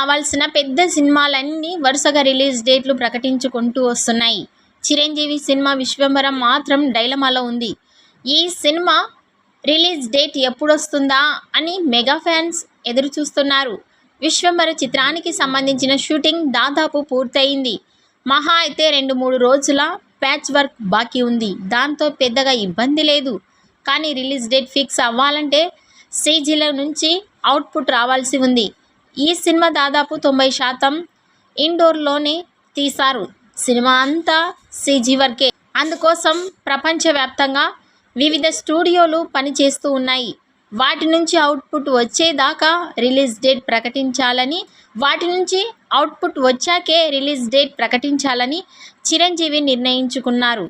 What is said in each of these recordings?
రావాల్సిన పెద్ద సినిమాలన్నీ వరుసగా రిలీజ్ డేట్లు ప్రకటించుకుంటూ వస్తున్నాయి. చిరంజీవి సినిమా విశ్వంబర మాత్రం డైలమాలో ఉంది. ఈ సినిమా రిలీజ్ డేట్ ఎప్పుడొస్తుందా అని మెగా ఫ్యాన్స్ ఎదురు చూస్తున్నారు. విశ్వంబర చిత్రానికి సంబంధించిన షూటింగ్ దాదాపు పూర్తయింది. మహా అయితే 2-3 రోజుల ప్యాచ్ వర్క్ బాకీ ఉంది. దాంతో పెద్దగా ఇబ్బంది లేదు. కానీ రిలీజ్ డేట్ ఫిక్స్ అవ్వాలంటే సీజీల నుంచి అవుట్పుట్ రావాల్సి ఉంది. ఈ సినిమా దాదాపు 90% ఇండోర్లోనే తీశారు. సినిమా అంతా సీజీ వర్కే. అందుకోసం ప్రపంచవ్యాప్తంగా వివిధ స్టూడియోలు పనిచేస్తూ ఉన్నాయి. వాటి నుంచి అవుట్పుట్ వచ్చేదాకా రిలీజ్ డేట్ ప్రకటించాలని, వాటి నుంచి అవుట్పుట్ వచ్చాకే రిలీజ్ డేట్ ప్రకటించాలని చిరంజీవి నిర్ణయించుకున్నారు.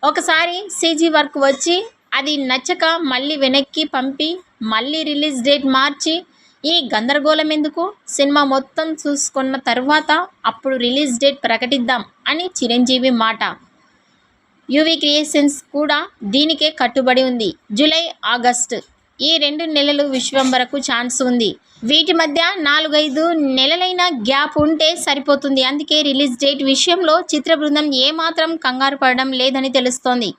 ఒకసారి సీజీ వర్క్ వచ్చి అది నచ్చక మళ్ళీ వెనక్కి పంపి మళ్ళీ రిలీజ్ డేట్ మార్చి ఈ గందరగోళం ఎందుకు, సినిమా మొత్తం చూసుకున్న తర్వాత అప్పుడు రిలీజ్ డేట్ ప్రకటిద్దాం అని చిరంజీవి మాట. యువి క్రియేషన్స్ కూడా దీనికే కట్టుబడి ఉంది. జూలై, ఆగస్టు ఈ 2 నెలలు విశ్వంబరకు ఛాన్స్ ఉంది. వీటి మధ్య 4-5 నెలలైన గ్యాప్ ఉంటే సరిపోతుంది. అందుకే రిలీజ్ డేట్ విషయంలో చిత్ర బృందం ఏమాత్రం కంగారు పడడం లేదని తెలుస్తోంది.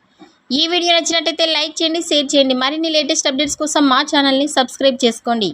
ఈ వీడియో నచ్చినట్టయితే లైక్ చేయండి, షేర్ చేయండి. మరిన్ని లేటెస్ట్ అప్డేట్స్ కోసం మా ఛానల్ని సబ్స్క్రైబ్ చేసుకోండి.